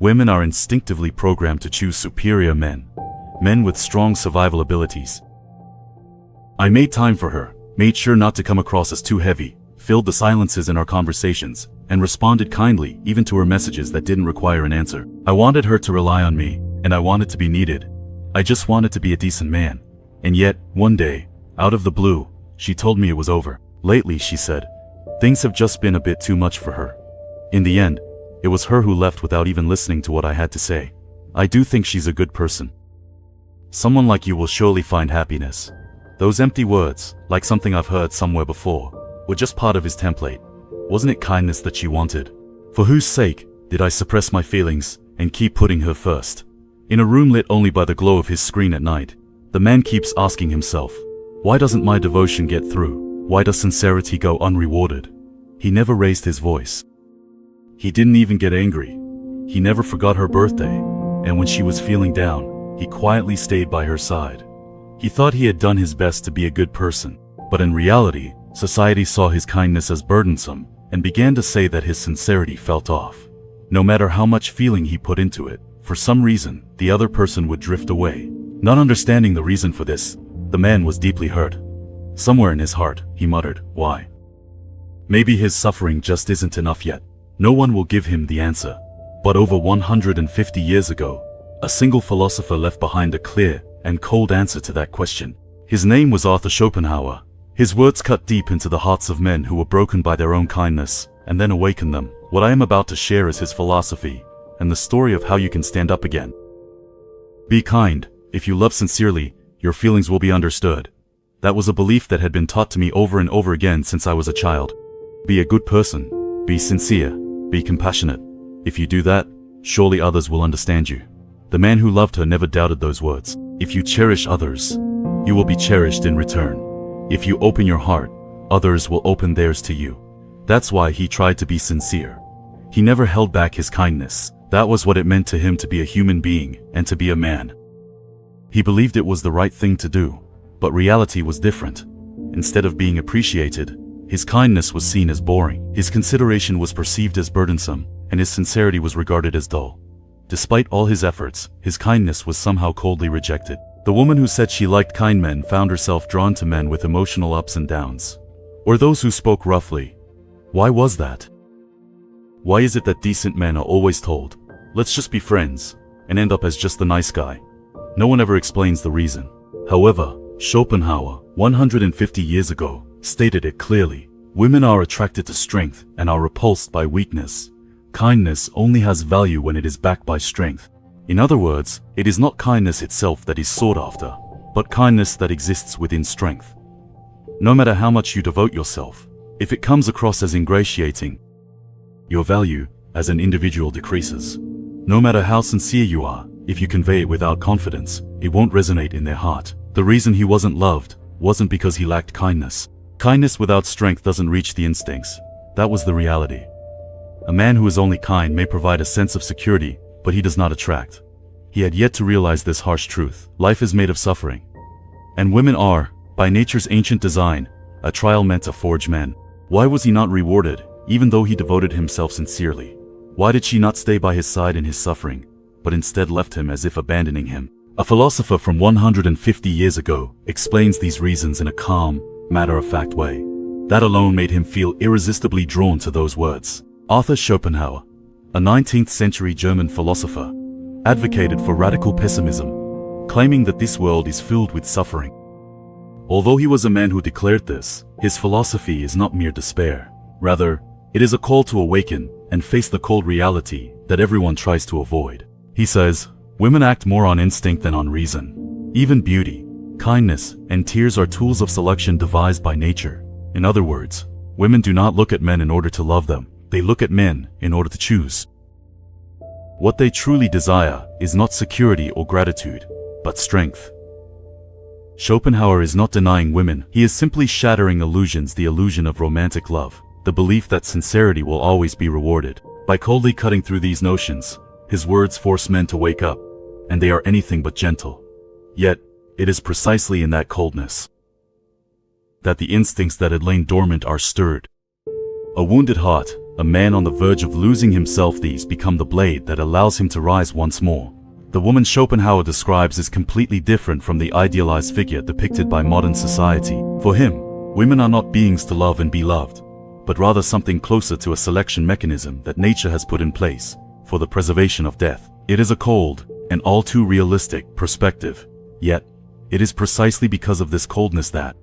Women are instinctively programmed to choose superior men, men with strong survival abilities. I made time for her, made sure not to come across as too heavy, filled the silences in our conversations, and responded kindly even to her messages that didn't require an answer. I wanted her to rely on me, and I wanted to be needed. I just wanted to be a decent man. And yet, one day, out of the blue, she told me it was over. Lately, she said, things have just been a bit too much for her. In the end, it was her who left without even listening to what I had to say. I do think she's a good person. Someone like you will surely find happiness. Those empty words, like something I've heard somewhere before, were just part of his template. Wasn't it kindness that she wanted? For whose sake did I suppress my feelings and keep putting her first? In a room lit only by the glow of his screen at night, the man keeps asking himself, why doesn't my devotion get through? Why does sincerity go unrewarded? He never raised his voice. He didn't even get angry. He never forgot her birthday, and when she was feeling down, he quietly stayed by her side. He thought he had done his best to be a good person, but in reality, society saw his kindness as burdensome and began to say that his sincerity felt off. No matter how much feeling he put into it, for some reason, the other person would drift away. Not understanding the reason for this, the man was deeply hurt. Somewhere in his heart, he muttered, why? Maybe his suffering just isn't enough yet. No one will give him the answer. But over 150 years ago, a single philosopher left behind a clear and cold answer to that question. His name was Arthur Schopenhauer. His words cut deep into the hearts of men who were broken by their own kindness, and then awakened them. What I am about to share is his philosophy, and the story of how you can stand up again. Be kind. If you love sincerely, your feelings will be understood. That was a belief that had been taught to me over and over again since I was a child. Be a good person. Be sincere. Be compassionate. If you do that, surely others will understand you. The man who loved her never doubted those words. If you cherish others, you will be cherished in return. If you open your heart, others will open theirs to you. That's why he tried to be sincere. He never held back his kindness. That was what it meant to him to be a human being and to be a man. He believed it was the right thing to do, but reality was different. Instead of being appreciated, his kindness was seen as boring. His consideration was perceived as burdensome, and his sincerity was regarded as dull. Despite all his efforts, his kindness was somehow coldly rejected. The woman who said she liked kind men found herself drawn to men with emotional ups and downs, or those who spoke roughly. Why was that? Why is it that decent men are always told, let's just be friends, and end up as just the nice guy? No one ever explains the reason. However, Schopenhauer, 150 years ago, stated it clearly. Women are attracted to strength and are repulsed by weakness. Kindness only has value when it is backed by strength. In other words, it is not kindness itself that is sought after, but kindness that exists within strength. No matter how much you devote yourself, if it comes across as ingratiating, your value as an individual decreases. No matter how sincere you are, if you convey it without confidence, it won't resonate in their heart. The reason he wasn't loved wasn't because he lacked kindness. Kindness without strength doesn't reach the instincts. That was the reality. A man who is only kind may provide a sense of security, but he does not attract. He had yet to realize this harsh truth. Life is made of suffering. And women are, by nature's ancient design, a trial meant to forge men. Why was he not rewarded, even though he devoted himself sincerely? Why did she not stay by his side in his suffering, but instead left him as if abandoning him? A philosopher from 150 years ago explains these reasons in a calm, matter-of-fact way. That alone made him feel irresistibly drawn to those words. Arthur Schopenhauer, a 19th century German philosopher, advocated for radical pessimism, claiming that this world is filled with suffering. Although he was a man who declared this, his philosophy is not mere despair. Rather, it is a call to awaken and face the cold reality that everyone tries to avoid. He says, women act more on instinct than on reason. Even beauty, kindness, and tears are tools of selection devised by nature. In other words, women do not look at men in order to love them. They look at men in order to choose. What they truly desire is not security or gratitude, but strength. Schopenhauer is not denying women. He is simply shattering illusions, the illusion of romantic love, the belief that sincerity will always be rewarded. By coldly cutting through these notions, his words force men to wake up, and they are anything but gentle. Yet, it is precisely in that coldness that the instincts that had lain dormant are stirred. A wounded heart, A man on the verge of losing himself, these become the blade that allows him to rise once more. The woman Schopenhauer describes is completely different from the idealized figure depicted by modern society. For him, women are not beings to love and be loved, but rather something closer to a selection mechanism that nature has put in place for the preservation of death. It is a cold and all too realistic perspective, yet it is precisely because of this coldness that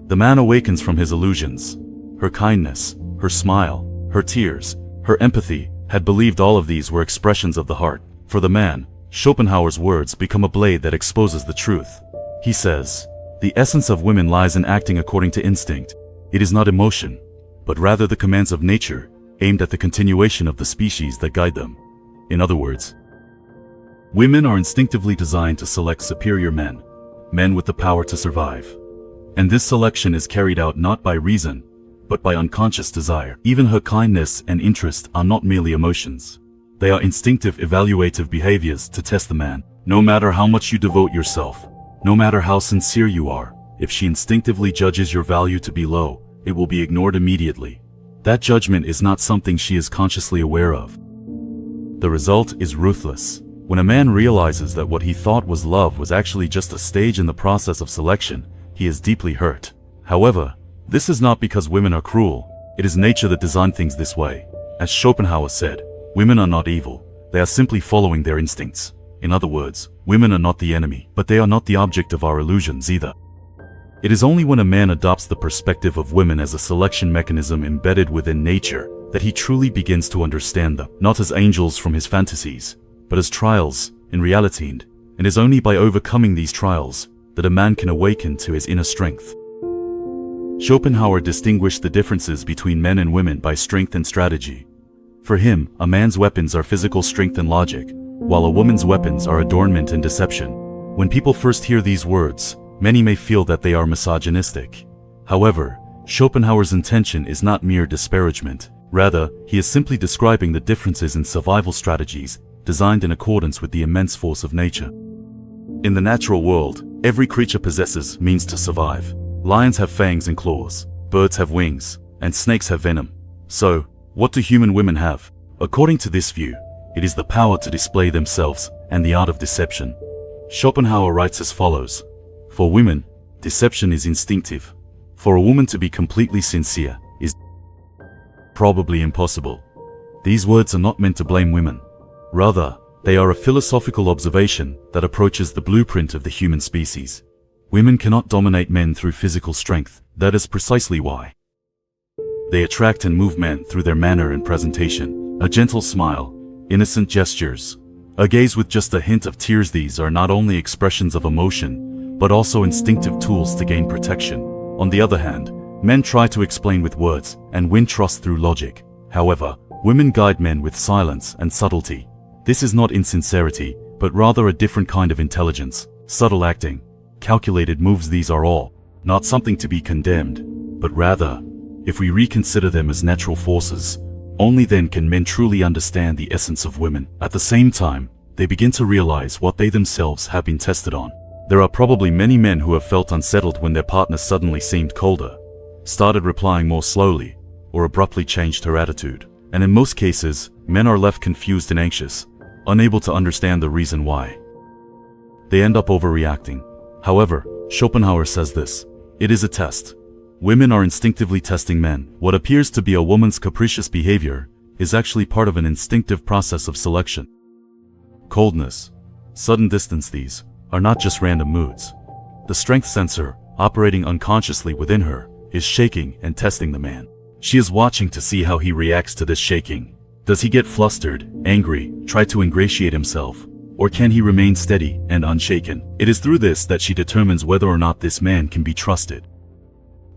the man awakens from his illusions. Her kindness, her smile, her tears, her empathy, had believed all of these were expressions of the heart. For the man, Schopenhauer's words become a blade that exposes the truth. He says, "The essence of women lies in acting according to instinct. It is not emotion, but rather the commands of nature, aimed at the continuation of the species that guide them." In other words, women are instinctively designed to select superior men, men with the power to survive. And this selection is carried out not by reason, but by unconscious desire. Even her kindness and interest are not merely emotions. They are instinctive evaluative behaviors to test the man. No matter how much you devote yourself, no matter how sincere you are, if she instinctively judges your value to be low, it will be ignored immediately. That judgment is not something she is consciously aware of. The result is ruthless. When a man realizes that what he thought was love was actually just a stage in the process of selection, he is deeply hurt. However, this is not because women are cruel. It is nature that designed things this way. As Schopenhauer said, women are not evil. They are simply following their instincts. In other words, women are not the enemy, but they are not the object of our illusions either. It is only when a man adopts the perspective of women as a selection mechanism embedded within nature that he truly begins to understand them, not as angels from his fantasies, but as trials in reality, and it is only by overcoming these trials that a man can awaken to his inner strength. Schopenhauer distinguished the differences between men and women by strength and strategy. For him, a man's weapons are physical strength and logic, while a woman's weapons are adornment and deception. When people first hear these words, many may feel that they are misogynistic. However, Schopenhauer's intention is not mere disparagement. Rather, he is simply describing the differences in survival strategies designed in accordance with the immense force of nature. In the natural world, every creature possesses means to survive. Lions have fangs and claws, birds have wings, and snakes have venom. So, what do human women have? According to this view, it is the power to display themselves and the art of deception. Schopenhauer writes as follows: "For women, deception is instinctive. For a woman to be completely sincere is probably impossible." These words are not meant to blame women. Rather, they are a philosophical observation that approaches the blueprint of the human species. Women cannot dominate men through physical strength. That is precisely why they attract and move men through their manner and presentation. A gentle smile, innocent gestures, a gaze with just a hint of tears. These are not only expressions of emotion, but also instinctive tools to gain protection. On the other hand, men try to explain with words and win trust through logic. However, women guide men with silence and subtlety. This is not insincerity, but rather a different kind of intelligence, subtle acting, calculated moves. These are all not something to be condemned, but rather, if we reconsider them as natural forces, only then can men truly understand the essence of women. At the same time, they begin to realize what they themselves have been tested on. There are probably many men who have felt unsettled when their partner suddenly seemed colder, started replying more slowly, or abruptly changed her attitude. And in most cases, men are left confused and anxious, unable to understand the reason why. They end up overreacting. However, Schopenhauer says this: it is a test. Women are instinctively testing men. What appears to be a woman's capricious behavior is actually part of an instinctive process of selection. Coldness, sudden distance, these are not just random moods. The strength sensor, operating unconsciously within her, is shaking and testing the man. She is watching to see how he reacts to this shaking. Does he get flustered, angry, try to ingratiate himself, or can he remain steady and unshaken? It is through this that she determines whether or not this man can be trusted.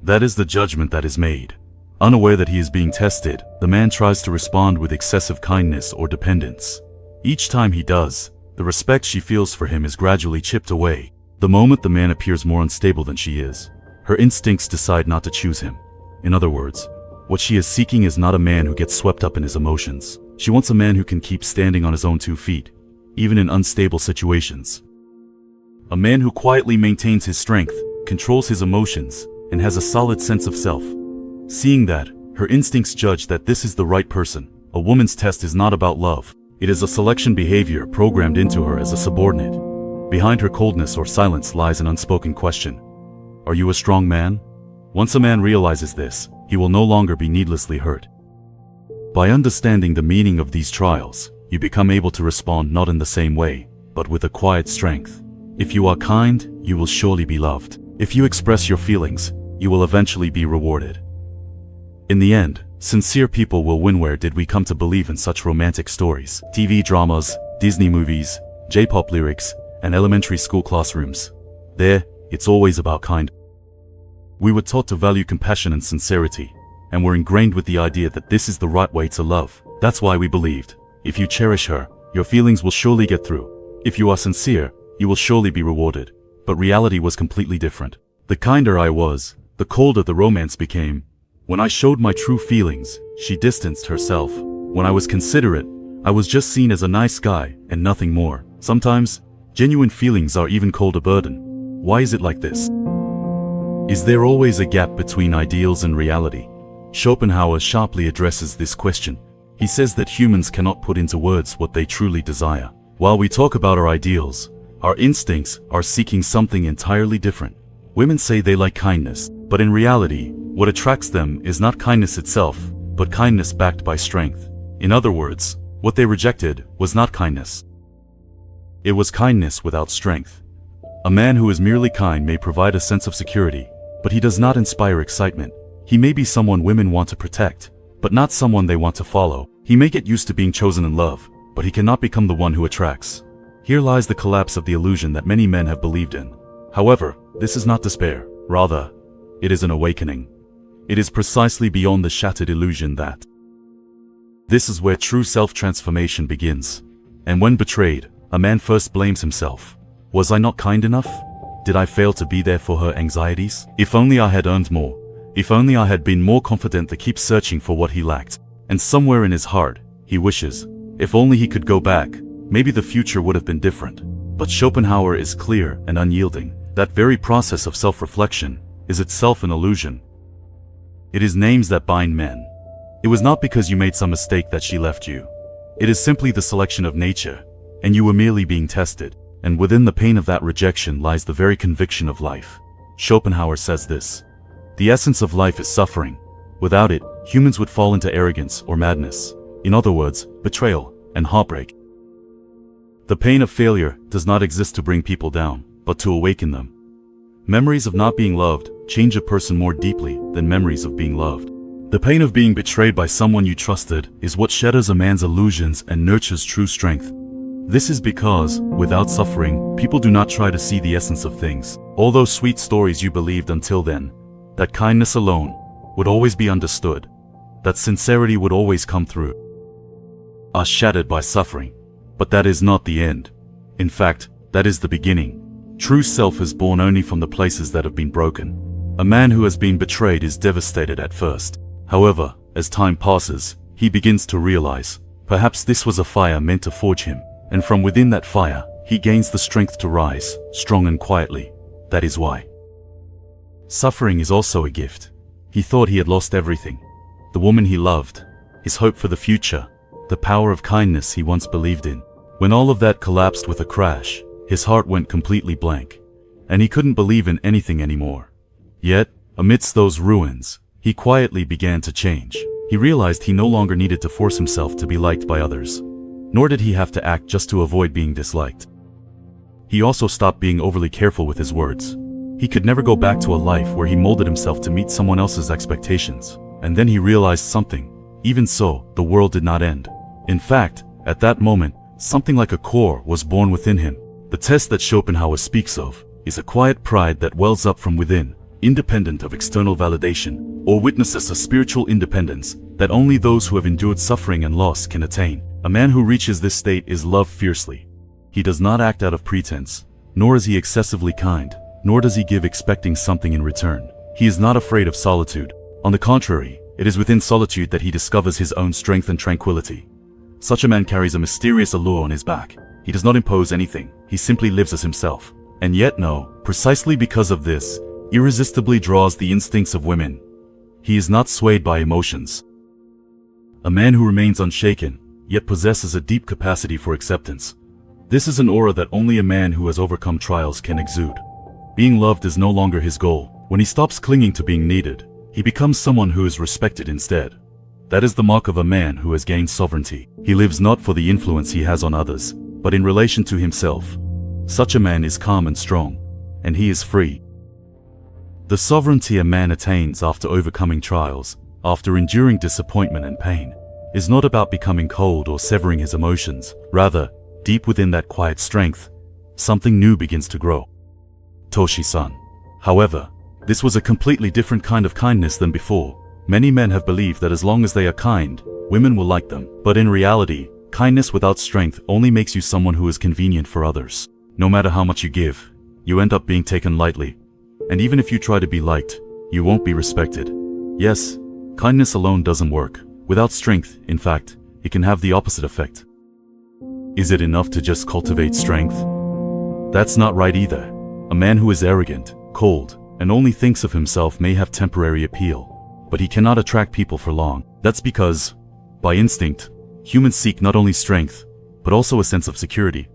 That is the judgment that is made. Unaware that he is being tested, the man tries to respond with excessive kindness or dependence. Each time he does, the respect she feels for him is gradually chipped away. The moment the man appears more unstable than she is, her instincts decide not to choose him. In other words, what she is seeking is not a man who gets swept up in his emotions. She wants a man who can keep standing on his own 2 feet, even in unstable situations. A man who quietly maintains his strength, controls his emotions, and has a solid sense of self. Seeing that, Her instincts judge that this is the right person. A woman's test is not about love. It is a selection behavior programmed into her as a subordinate. Behind her coldness or silence lies an unspoken question. Are you a strong man? Once a man realizes this, he will no longer be needlessly hurt. By understanding the meaning of these trials, you become able to respond not in the same way, but with a quiet strength. If you are kind, you will surely be loved. If you express your feelings, you will eventually be rewarded. In the end, sincere people will win. Where did we come to believe in such romantic stories? TV dramas, Disney movies, J-pop lyrics, and elementary school classrooms. There, it's always about kind. We were taught to value compassion and sincerity, and were ingrained with the idea that this is the right way to love. That's why we believed, if you cherish her, your feelings will surely get through. If you are sincere, you will surely be rewarded. But reality was completely different. The kinder I was, the colder the romance became. When I showed my true feelings, she distanced herself. When I was considerate, I was just seen as a nice guy and nothing more. Sometimes, genuine feelings are even called a burden. Why is it like this? Is there always a gap between ideals and reality? Schopenhauer sharply addresses this question. He says that humans cannot put into words what they truly desire. While we talk about our ideals, our instincts are seeking something entirely different. Women say they like kindness, but in reality, what attracts them is not kindness itself, but kindness backed by strength. In other words, what they rejected was not kindness. It was kindness without strength. A man who is merely kind may provide a sense of security, but he does not inspire excitement. He may be someone women want to protect, but not someone they want to follow. He may get used to being chosen in love, but he cannot become the one who attracts. Here lies the collapse of the illusion that many men have believed in. However, this is not despair. Rather, it is an awakening. It is precisely beyond the shattered illusion that this is where true self-transformation begins. And when betrayed, a man first blames himself. Was I not kind enough? Did I fail to be there for her anxieties? If only I had earned more. If only I had been more confident to keep searching for what he lacked. And somewhere in his heart, he wishes, if only he could go back, maybe the future would have been different. But Schopenhauer is clear and unyielding. That very process of self-reflection is itself an illusion. It is names that bind men. It was not because you made some mistake that she left you. It is simply the selection of nature, and you were merely being tested. And within the pain of that rejection lies the very conviction of life. Schopenhauer says this: the essence of life is suffering. Without it, humans would fall into arrogance or madness. In other words, betrayal and heartbreak. The pain of failure does not exist to bring people down, but to awaken them. Memories of not being loved change a person more deeply than memories of being loved. The pain of being betrayed by someone you trusted is what shatters a man's illusions and nurtures true strength. This is because, without suffering, people do not try to see the essence of things. All those sweet stories you believed until then, that kindness alone would always be understood, that sincerity would always come through, are shattered by suffering. But that is not the end. In fact, that is the beginning. True self is born only from the places that have been broken. A man who has been betrayed is devastated at first. However, as time passes, he begins to realize, perhaps this was a fire meant to forge him, and from within that fire, he gains the strength to rise, strong and quietly. That is why suffering is also a gift. He thought he had lost everything. The woman he loved, his hope for the future, the power of kindness he once believed in. When all of that collapsed with a crash, his heart went completely blank, and he couldn't believe in anything anymore. Yet, amidst those ruins, he quietly began to change. He realized he no longer needed to force himself to be liked by others, nor did he have to act just to avoid being disliked. He also stopped being overly careful with his words. He could never go back to a life where he molded himself to meet someone else's expectations. And then he realized something. Even so, the world did not end. In fact, at that moment, something like a core was born within him. The test that Schopenhauer speaks of is a quiet pride that wells up from within, independent of external validation, or witnesses a spiritual independence that only those who have endured suffering and loss can attain. A man who reaches this state is loved fiercely. He does not act out of pretense, nor is he excessively kind, nor does he give expecting something in return. He is not afraid of solitude. On the contrary, it is within solitude that he discovers his own strength and tranquility. Such a man carries a mysterious allure on his back. He does not impose anything, he simply lives as himself. And yet precisely because of this, irresistibly draws the instincts of women. He is not swayed by emotions. A man who remains unshaken, yet possesses a deep capacity for acceptance. This is an aura that only a man who has overcome trials can exude. Being loved is no longer his goal. When he stops clinging to being needed, he becomes someone who is respected instead. That is the mark of a man who has gained sovereignty. He lives not for the influence he has on others, but in relation to himself. Such a man is calm and strong, and he is free. The sovereignty a man attains after overcoming trials, after enduring disappointment and pain, is not about becoming cold or severing his emotions. Rather, deep within that quiet strength, something new begins to grow. Toshi-san. However, this was a completely different kind of kindness than before. Many men have believed that as long as they are kind, women will like them. But in reality, kindness without strength only makes you someone who is convenient for others. No matter how much you give, you end up being taken lightly. And even if you try to be liked, you won't be respected. Yes, kindness alone doesn't work. Without strength, in fact, it can have the opposite effect. Is it enough to just cultivate strength? That's not right either. A man who is arrogant, cold, and only thinks of himself may have temporary appeal, but he cannot attract people for long. That's because, by instinct, humans seek not only strength, but also a sense of security.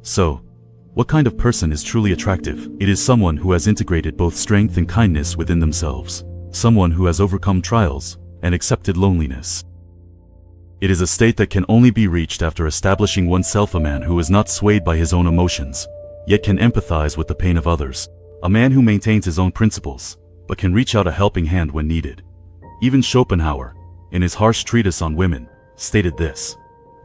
So, what kind of person is truly attractive? It is someone who has integrated both strength and kindness within themselves. Someone who has overcome trials and accepted loneliness. It is a state that can only be reached after establishing oneself. A man who is not swayed by his own emotions, yet can empathize with the pain of others. A man who maintains his own principles, but can reach out a helping hand when needed. Even Schopenhauer, in his harsh treatise on women, stated this,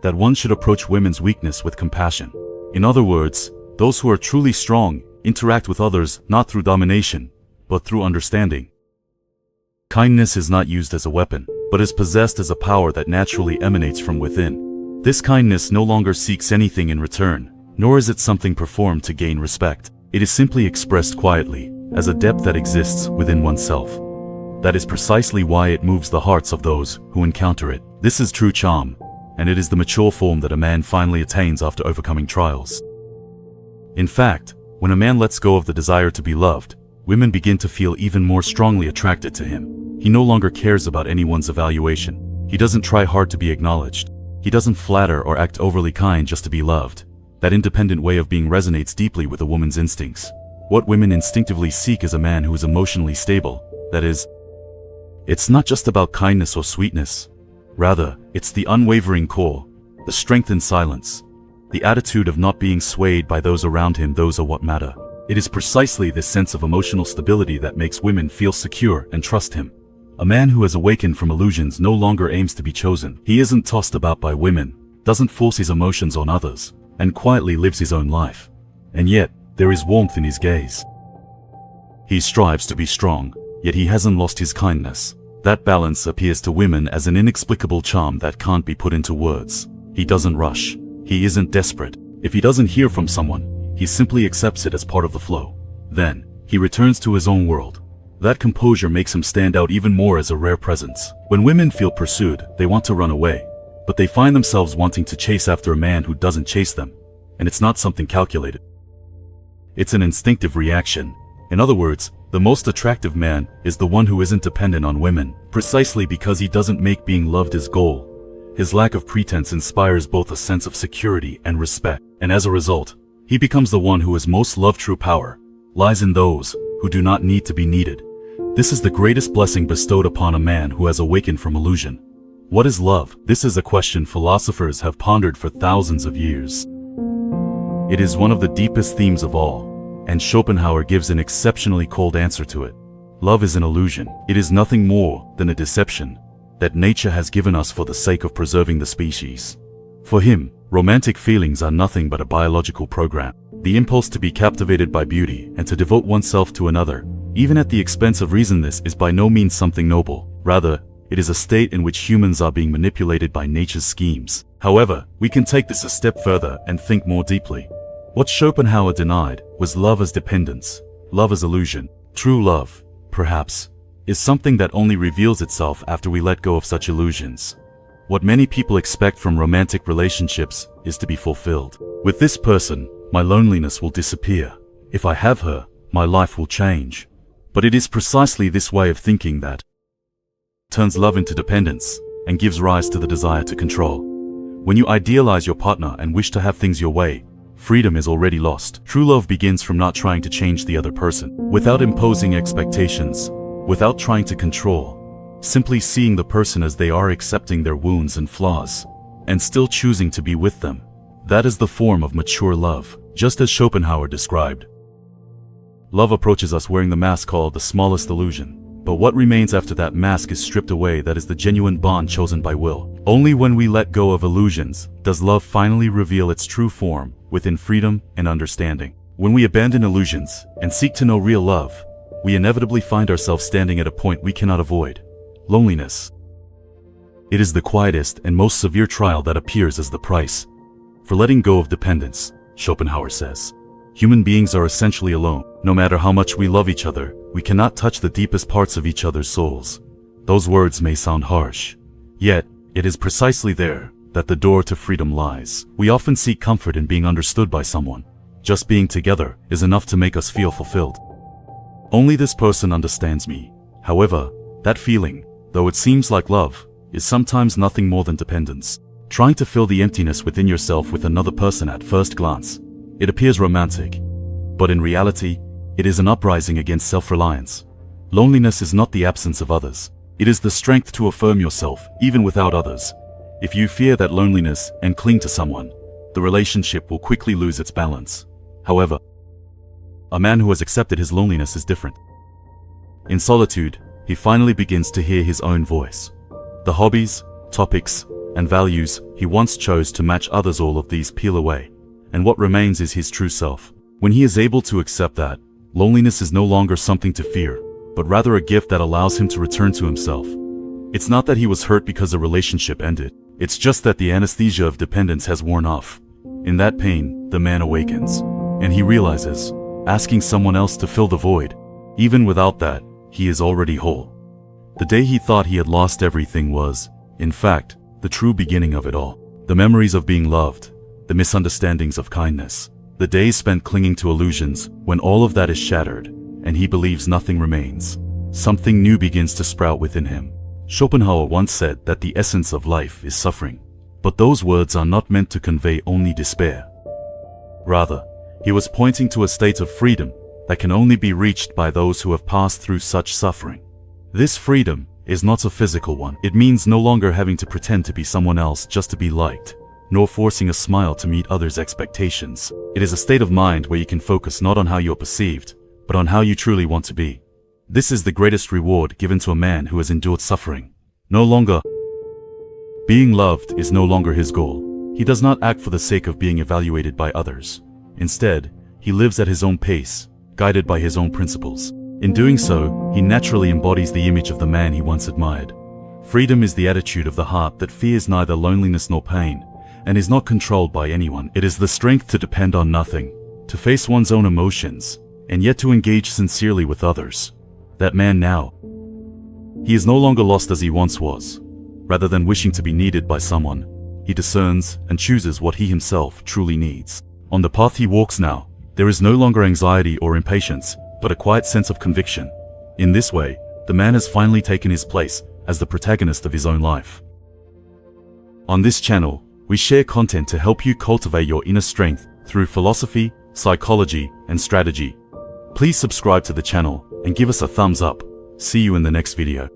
that one should approach women's weakness with compassion. In other words, those who are truly strong interact with others not through domination, but through understanding. Kindness is not used as a weapon, but is possessed as a power that naturally emanates from within. This kindness no longer seeks anything in return, nor is it something performed to gain respect. It is simply expressed quietly, as a depth that exists within oneself. That is precisely why it moves the hearts of those who encounter it. This is true charm, and it is the mature form that a man finally attains after overcoming trials. In fact, when a man lets go of the desire to be loved, women begin to feel even more strongly attracted to him. He no longer cares about anyone's evaluation. He doesn't try hard to be acknowledged. He doesn't flatter or act overly kind just to be loved. That independent way of being resonates deeply with a woman's instincts. What women instinctively seek is a man who is emotionally stable. That is, it's not just about kindness or sweetness. Rather, it's the unwavering core, the strength in silence, the attitude of not being swayed by those around him. Those are what matter. It is precisely this sense of emotional stability that makes women feel secure and trust him. A man who has awakened from illusions no longer aims to be chosen. He isn't tossed about by women, doesn't force his emotions on others, and quietly lives his own life. And yet, there is warmth in his gaze. He strives to be strong, yet he hasn't lost his kindness. That balance appears to women as an inexplicable charm that can't be put into words. He doesn't rush. He isn't desperate. If he doesn't hear from someone, he simply accepts it as part of the flow. Then, he returns to his own world. That composure makes him stand out even more as a rare presence. When women feel pursued, they want to run away. But they find themselves wanting to chase after a man who doesn't chase them. And it's not something calculated. It's an instinctive reaction. In other words, the most attractive man is the one who isn't dependent on women, precisely because he doesn't make being loved his goal. His lack of pretense inspires both a sense of security and respect, and as a result, he becomes the one who is most loved. True power lies in those who do not need to be needed. This is the greatest blessing bestowed upon a man who has awakened from illusion. What is love? This is a question philosophers have pondered for thousands of years. It is one of the deepest themes of all, and Schopenhauer gives an exceptionally cold answer to it. Love is an illusion. It is nothing more than a deception that nature has given us for the sake of preserving the species. For him, romantic feelings are nothing but a biological program. The impulse to be captivated by beauty and to devote oneself to another, even at the expense of reason. This is by no means something noble. Rather, it is a state in which humans are being manipulated by nature's schemes. However, we can take this a step further and think more deeply. What Schopenhauer denied was love as dependence, love as illusion. True love, perhaps, is something that only reveals itself after we let go of such illusions. What many people expect from romantic relationships is to be fulfilled. With this person, my loneliness will disappear. If I have her, my life will change. But it is precisely this way of thinking that turns love into dependence, and gives rise to the desire to control. When you idealize your partner and wish to have things your way, freedom is already lost. True love begins from not trying to change the other person, without imposing expectations, without trying to control, simply seeing the person as they are, accepting their wounds and flaws, and still choosing to be with them. That is the form of mature love, just as Schopenhauer described. Love approaches us wearing the mask called the smallest illusion. But what remains after that mask is stripped away, that is the genuine bond chosen by will. Only when we let go of illusions does love finally reveal its true form, within freedom and understanding. When we abandon illusions and seek to know real love, we inevitably find ourselves standing at a point we cannot avoid: loneliness. It is the quietest and most severe trial that appears as the price for letting go of dependence, Schopenhauer says. Human beings are essentially alone. No matter how much we love each other, we cannot touch the deepest parts of each other's souls. Those words may sound harsh, yet it is precisely there that the door to freedom lies. We often seek comfort in being understood by someone. Just being together is enough to make us feel fulfilled. Only this person understands me. However, that feeling, though it seems like love, is sometimes nothing more than dependence. Trying to fill the emptiness within yourself with another person at first glance, it appears romantic, but in reality, it is an uprising against self-reliance. Loneliness is not the absence of others. It is the strength to affirm yourself, even without others. If you fear that loneliness and cling to someone, the relationship will quickly lose its balance. However, a man who has accepted his loneliness is different. In solitude, he finally begins to hear his own voice. The hobbies, topics, and values he once chose to match others, all of these peel away, and what remains is his true self. When he is able to accept that, loneliness is no longer something to fear, but rather a gift that allows him to return to himself. It's not that he was hurt because a relationship ended. It's just that the anesthesia of dependence has worn off. In that pain, the man awakens, and he realizes, asking someone else to fill the void, even without that, he is already whole. The day he thought he had lost everything was, in fact, the true beginning of it all. The memories of being loved, the misunderstandings of kindness, the days spent clinging to illusions. When all of that is shattered, and he believes nothing remains, something new begins to sprout within him. Schopenhauer once said that the essence of life is suffering, but those words are not meant to convey only despair. Rather, he was pointing to a state of freedom that can only be reached by those who have passed through such suffering. This freedom is not a physical one. It means no longer having to pretend to be someone else just to be liked, nor forcing a smile to meet others' expectations. It is a state of mind where you can focus not on how you're perceived, but on how you truly want to be. This is the greatest reward given to a man who has endured suffering. No longer being loved is no longer his goal. He does not act for the sake of being evaluated by others. Instead, he lives at his own pace, guided by his own principles. In doing so, he naturally embodies the image of the man he once admired. Freedom is the attitude of the heart that fears neither loneliness nor pain, and is not controlled by anyone. It is the strength to depend on nothing, to face one's own emotions, and yet to engage sincerely with others. That man now, he is no longer lost as he once was. Rather than wishing to be needed by someone, he discerns and chooses what he himself truly needs. On the path he walks now, there is no longer anxiety or impatience, but a quiet sense of conviction. In this way, the man has finally taken his place as the protagonist of his own life. On this channel, we share content to help you cultivate your inner strength through philosophy, psychology, and strategy. Please subscribe to the channel and give us a thumbs up. See you in the next video.